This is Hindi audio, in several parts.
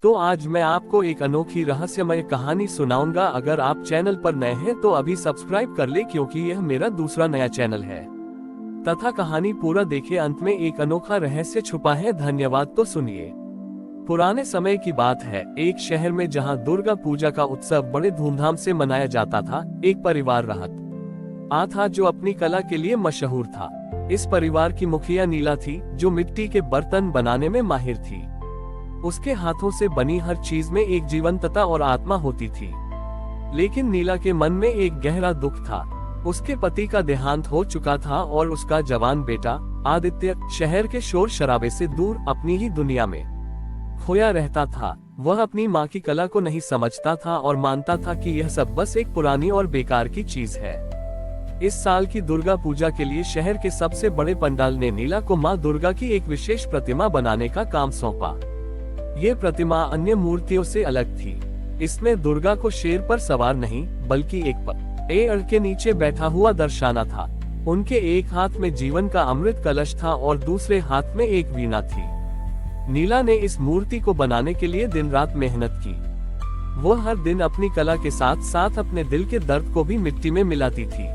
तो आज मैं आपको एक अनोखी रहस्यमय कहानी सुनाऊंगा। अगर आप चैनल पर नए हैं तो अभी सब्सक्राइब कर ले, क्योंकि यह मेरा दूसरा नया चैनल है। तथा कहानी पूरा देखे, अंत में एक अनोखा रहस्य छुपा है। धन्यवाद। तो सुनिए। पुराने समय की बात है। एक शहर में जहां दुर्गा पूजा का उत्सव बड़े धूमधाम से मनाया जाता था, एक परिवार रहता था जो अपनी कला के लिए मशहूर था। इस परिवार की मुखिया नीला थी, जो मिट्टी के बर्तन बनाने में माहिर थी। उसके हाथों से बनी हर चीज में एक जीवंतता और आत्मा होती थी। लेकिन नीला के मन में एक गहरा दुख था। उसके पति का देहांत हो चुका था और उसका जवान बेटा आदित्य शहर के शोर शराबे से दूर अपनी ही दुनिया में खोया रहता था। वह अपनी माँ की कला को नहीं समझता था और मानता था कि यह सब बस एक पुरानी और बेकार की चीज है। इस साल की दुर्गा पूजा के लिए शहर के सबसे बड़े पंडाल ने नीला को माँ दुर्गा की एक विशेष प्रतिमा बनाने का काम सौंपा। ये प्रतिमा अन्य मूर्तियों से अलग थी। इसमें दुर्गा को शेर पर सवार नहीं, बल्कि एक पेड़ के नीचे बैठा हुआ दर्शाना था। उनके एक हाथ में जीवन का अमृत कलश था और दूसरे हाथ में एक वीणा थी। नीला ने इस मूर्ति को बनाने के लिए दिन रात मेहनत की। वह हर दिन अपनी कला के साथ साथ अपने दिल के दर्द को भी मिट्टी में मिलाती थी।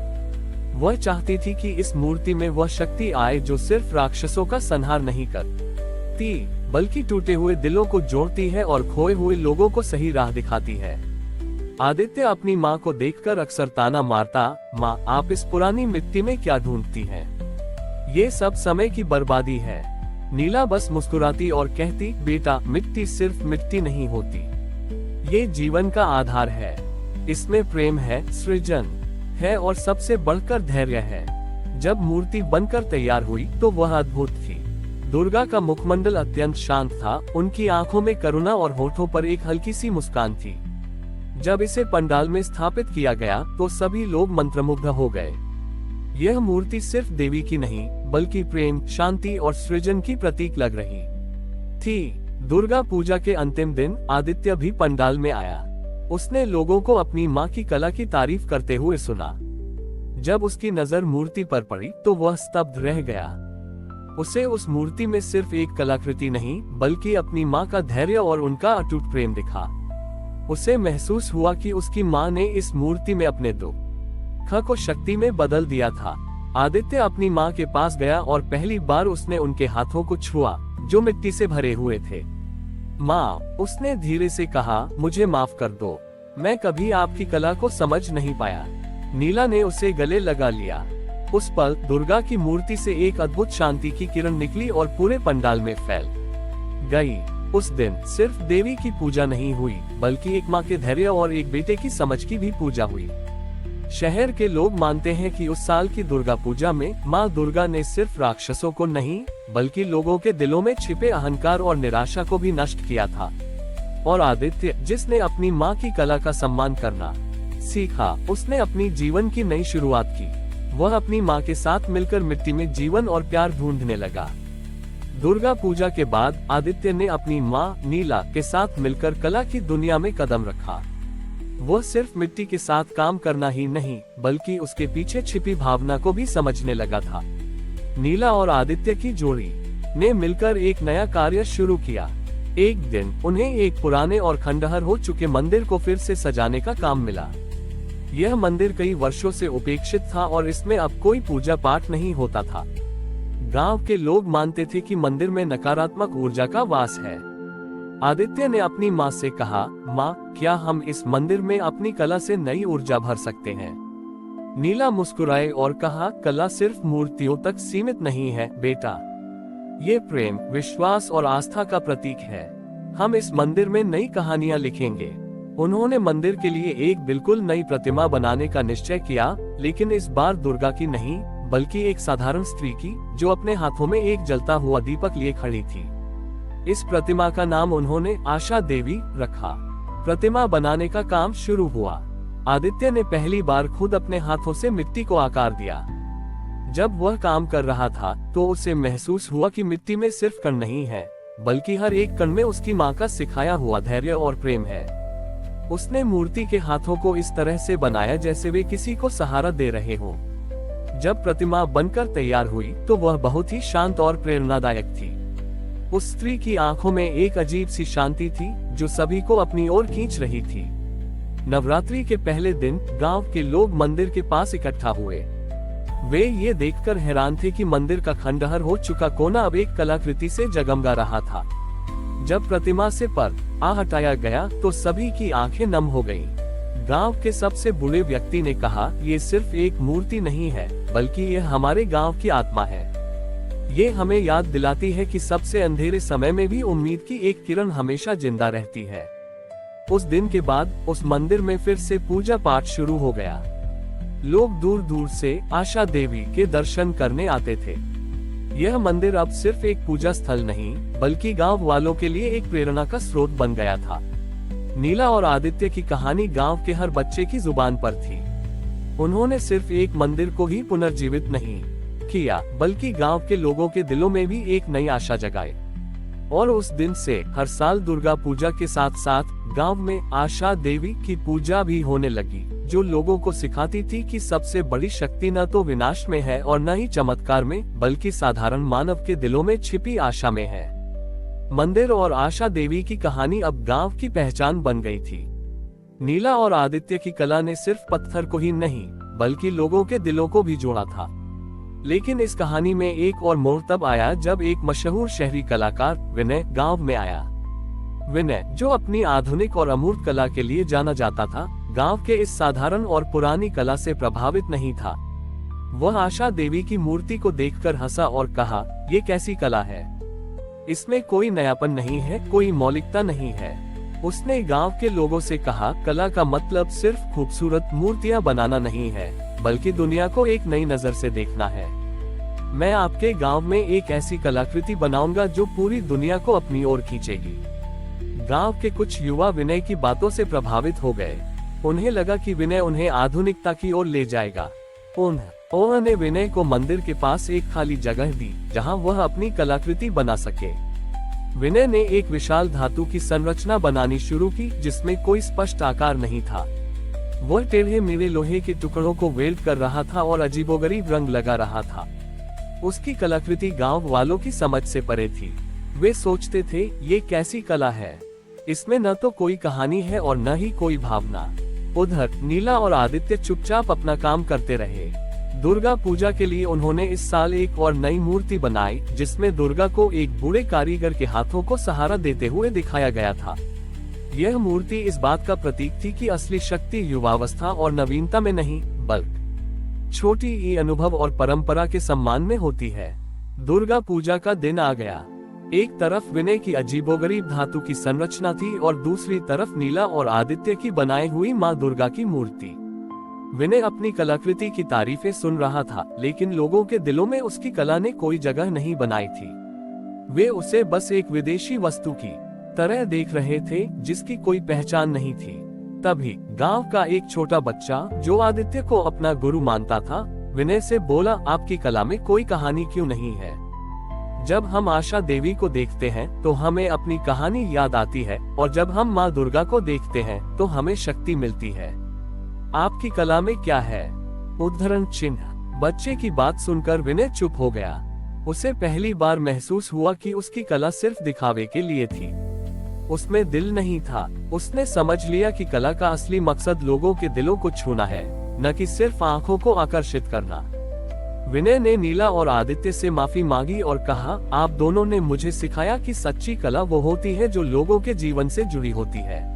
वह चाहती थी कि इस मूर्ति में वह शक्ति आए जो सिर्फ राक्षसों का संहार नहीं करती, बल्कि टूटे हुए दिलों को जोड़ती है और खोए हुए लोगों को सही राह दिखाती है। आदित्य अपनी माँ को देखकर अक्सर ताना मारता, माँ आप इस पुरानी मिट्टी में क्या ढूंढती हैं? ये सब समय की बर्बादी है। नीला बस मुस्कुराती और कहती, बेटा मिट्टी सिर्फ मिट्टी नहीं होती, ये जीवन का आधार है। इसमें प्रेम है, सृजन है और सबसे बढ़कर धैर्य है। जब मूर्ति बनकर तैयार हुई तो वह अद्भुत थी। दुर्गा का मुखमंडल अत्यंत शांत था। उनकी आंखों में करुणा और होठों पर एक हल्की सी मुस्कान थी। जब इसे पंडाल में स्थापित किया गया तो सभी लोग मंत्रमुग्ध हो गए। यह मूर्ति सिर्फ देवी की नहीं, बल्कि प्रेम, शांति और सृजन की प्रतीक लग रही थी। दुर्गा पूजा के अंतिम दिन आदित्य भी पंडाल में आया। उसने लोगों को अपनी माँ की कला की तारीफ करते हुए सुना। जब उसकी नजर मूर्ति पर पड़ी तो वह स्तब्ध रह गया। उसे उस मूर्ति में सिर्फ एक कलाकृति नहीं, बल्कि अपनी माँ का धैर्य और उनका अटूट प्रेम दिखा। उसे महसूस हुआ कि उसकी माँ ने इस मूर्ति में अपने दुख को शक्ति में बदल दिया था। आदित्य अपनी माँ के पास गया और पहली बार उसने उनके हाथों को छुआ, जो मिट्टी से भरे हुए थे। माँ, उसने धीरे से कहा, मुझे माफ कर दो, मैं कभी आपकी कला को समझ नहीं पाया। नीला ने उसे गले लगा लिया। उस पल दुर्गा की मूर्ति से एक अद्भुत शांति की किरण निकली और पूरे पंडाल में फैल गई। उस दिन सिर्फ देवी की पूजा नहीं हुई, बल्कि एक माँ के धैर्य और एक बेटे की समझ की भी पूजा हुई। शहर के लोग मानते हैं कि उस साल की दुर्गा पूजा में माँ दुर्गा ने सिर्फ राक्षसों को नहीं, बल्कि लोगों के दिलों में छिपे अहंकार और निराशा को भी नष्ट किया था। और आदित्य, जिसने अपनी माँ की कला का सम्मान करना सीखा, उसने अपनी जीवन की नई शुरुआत की। वह अपनी माँ के साथ मिलकर मिट्टी में जीवन और प्यार ढूंढने लगा। दुर्गा पूजा के बाद आदित्य ने अपनी माँ नीला के साथ मिलकर कला की दुनिया में कदम रखा। वह सिर्फ मिट्टी के साथ काम करना ही नहीं, बल्कि उसके पीछे छिपी भावना को भी समझने लगा था। नीला और आदित्य की जोड़ी ने मिलकर एक नया कार्य शुरू किया। एक दिन उन्हें एक पुराने और खंडहर हो चुके मंदिर को फिर से सजाने का काम मिला। यह मंदिर कई वर्षों से उपेक्षित था और इसमें अब कोई पूजा पाठ नहीं होता था। गांव के लोग मानते थे कि मंदिर में नकारात्मक ऊर्जा का वास है। आदित्य ने अपनी माँ से कहा, माँ, क्या हम इस मंदिर में अपनी कला से नई ऊर्जा भर सकते हैं? नीला मुस्कुराए और कहा, कला सिर्फ मूर्तियों तक सीमित नहीं है बेटा, ये प्रेम, विश्वास और आस्था का प्रतीक है। हम इस मंदिर में नई कहानियां लिखेंगे। उन्होंने मंदिर के लिए एक बिल्कुल नई प्रतिमा बनाने का निश्चय किया, लेकिन इस बार दुर्गा की नहीं, बल्कि एक साधारण स्त्री की, जो अपने हाथों में एक जलता हुआ दीपक लिए खड़ी थी। इस प्रतिमा का नाम उन्होंने आशा देवी रखा। प्रतिमा बनाने का काम शुरू हुआ। आदित्य ने पहली बार खुद अपने हाथों से मिट्टी को आकार दिया। जब वह काम कर रहा था तो उसे महसूस हुआ कि मिट्टी में सिर्फ कण नहीं है, बल्कि हर एक कण में उसकी माँ का सिखाया हुआ धैर्य और प्रेम है। उसने मूर्ति के हाथों को इस तरह से बनाया जैसे वे किसी को सहारा दे रहे हों। जब प्रतिमा बनकर तैयार हुई तो वह बहुत ही शांत और प्रेरणादायक थी। उस स्त्री की आंखों में एक अजीब सी शांति थी, जो सभी को अपनी ओर खींच रही थी। नवरात्रि के पहले दिन गांव के लोग मंदिर के पास इकट्ठा हुए। वे ये देखकर हैरान थे कि मंदिर का खंडहर हो चुका कोना अब एक कलाकृति से जगमगा रहा था। जब प्रतिमा से पर हटाया गया तो सभी की आंखें नम हो गईं। गांव के सबसे बूढ़े व्यक्ति ने कहा, ये सिर्फ एक मूर्ति नहीं है, बल्कि यह हमारे गांव की आत्मा है। ये हमें याद दिलाती है कि सबसे अंधेरे समय में भी उम्मीद की एक किरण हमेशा जिंदा रहती है। उस दिन के बाद उस मंदिर में फिर से पूजा पाठ शुरू हो गया। लोग दूर दूर से आशा देवी के दर्शन करने आते थे। यह मंदिर अब सिर्फ एक पूजा स्थल नहीं, बल्कि गांव वालों के लिए एक प्रेरणा का स्रोत बन गया था। नीला और आदित्य की कहानी गांव के हर बच्चे की जुबान पर थी। उन्होंने सिर्फ एक मंदिर को ही पुनर्जीवित नहीं किया, बल्कि गांव के लोगों के दिलों में भी एक नई आशा जगाई। और उस दिन से हर साल दुर्गा पूजा के साथ साथ गांव में आशा देवी की पूजा भी होने लगी, जो लोगों को सिखाती थी कि सबसे बड़ी शक्ति न तो विनाश में है और न ही चमत्कार में, बल्कि साधारण मानव के दिलों में छिपी आशा में है। मंदिर और आशा देवी की कहानी अब गांव की पहचान बन गई थी। नीला और आदित्य की कला ने सिर्फ पत्थर को ही नहीं, बल्कि लोगों के दिलों को भी जोड़ा था। लेकिन इस कहानी में एक और मोड़ तब आया जब एक मशहूर शहरी कलाकार विनय गांव में आया। विनय, जो अपनी आधुनिक और अमूर्त कला के लिए जाना जाता था, गांव के इस साधारण और पुरानी कला से प्रभावित नहीं था। वह आशा देवी की मूर्ति को देखकर हंसा और कहा, ये कैसी कला है, इसमें कोई नयापन नहीं है, कोई मौलिकता नहीं है। उसने गांव के लोगों से कहा, कला का मतलब सिर्फ खूबसूरत मूर्तियां बनाना नहीं है, बल्कि दुनिया को एक नई नजर से देखना है। मैं आपके गांव में एक ऐसी कलाकृति बनाऊंगा जो पूरी दुनिया को अपनी ओर खींचेगी। गांव के कुछ युवा विनय की बातों से प्रभावित हो गए। उन्हें लगा कि विनय उन्हें आधुनिकता की ओर ले जाएगा। उन्होंने विनय को मंदिर के पास एक खाली जगह दी, जहां वह अपनी कलाकृति बना सके। विनय ने एक विशाल धातु की संरचना बनानी शुरू की, जिसमें कोई स्पष्ट आकार नहीं था। वह टेढ़े मेढ़े लोहे के टुकड़ों को वेल्ड कर रहा था और अजीबोगरीब रंग लगा रहा था। उसकी कलाकृति गांव वालों की समझ से परे थी। वे सोचते थे, ये कैसी कला है, इसमें न तो कोई कहानी है और न ही कोई भावना। उधर नीला और आदित्य चुपचाप अपना काम करते रहे। दुर्गा पूजा के लिए उन्होंने इस साल एक और नई मूर्ति बनाई, जिसमें दुर्गा को एक बूढ़े कारीगर के हाथों को सहारा देते हुए दिखाया गया था। यह मूर्ति इस बात का प्रतीक थी कि असली शक्ति युवावस्था और नवीनता में नहीं, बल्कि छोटी ही अनुभव और परंपरा के सम्मान में होती है। दुर्गा पूजा का दिन आ गया। एक तरफ विनय की अजीबोगरीब धातु की संरचना थी और दूसरी तरफ नीला और आदित्य की बनाई हुई माँ दुर्गा की मूर्ति। विनय अपनी कलाकृति की तारीफें सुन रहा था, लेकिन लोगों के दिलों में उसकी कला ने कोई जगह नहीं बनाई थी। वे उसे बस एक विदेशी वस्तु की तरह देख रहे थे, जिसकी कोई पहचान नहीं थी। तभी गांव का एक छोटा बच्चा, जो आदित्य को अपना गुरु मानता था, विनय से बोला, आपकी कला में कोई कहानी क्यों नहीं है? जब हम आशा देवी को देखते हैं तो हमें अपनी कहानी याद आती है, और जब हम माँ दुर्गा को देखते हैं तो हमें शक्ति मिलती है। आपकी कला में क्या है? उद्धरण चिन्ह। बच्चे की बात सुनकर विनय चुप हो गया। उसे पहली बार महसूस हुआ कि उसकी कला सिर्फ दिखावे के लिए थी। उसमें दिल नहीं था। उसने समझ लिया कि कला का असली मकसद लोगों के दिलों को छूना है, न कि सिर्फ आंखों को आकर्षित करना। विनय ने नीला और आदित्य से माफी मांगी और कहा, आप दोनों ने मुझे सिखाया कि सच्ची कला वो होती है जो लोगों के जीवन से जुड़ी होती है।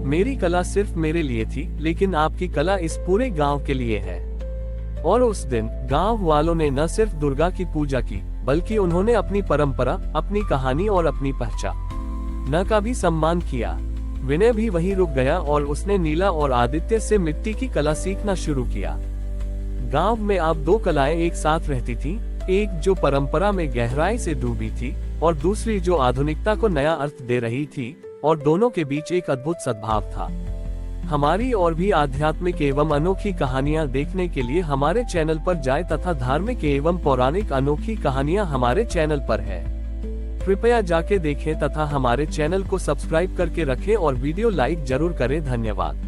मेरी कला सिर्फ मेरे लिए थी, लेकिन आपकी कला इस पूरे गांव के लिए है। और उस दिन गांव वालों ने न सिर्फ दुर्गा की पूजा की, बल्कि उन्होंने अपनी परंपरा, अपनी कहानी और अपनी पहचान का भी सम्मान किया। विनय भी वहीं रुक गया और उसने नीला और आदित्य से मिट्टी की कला सीखना शुरू किया। गांव में अब दो कलाएं एक साथ रहती थीं, एक जो परंपरा में गहराई से डूबी थी और दूसरी जो आधुनिकता को नया अर्थ दे रही थी, और दोनों के बीच एक अद्भुत सद्भाव था। हमारी और भी आध्यात्मिक एवं अनोखी कहानियां देखने के लिए हमारे चैनल पर जाएं तथा धार्मिक एवं पौराणिक अनोखी कहानियां हमारे चैनल पर है। कृपया जाके देखें तथा हमारे चैनल को सब्सक्राइब करके रखें और वीडियो लाइक जरूर करें। धन्यवाद।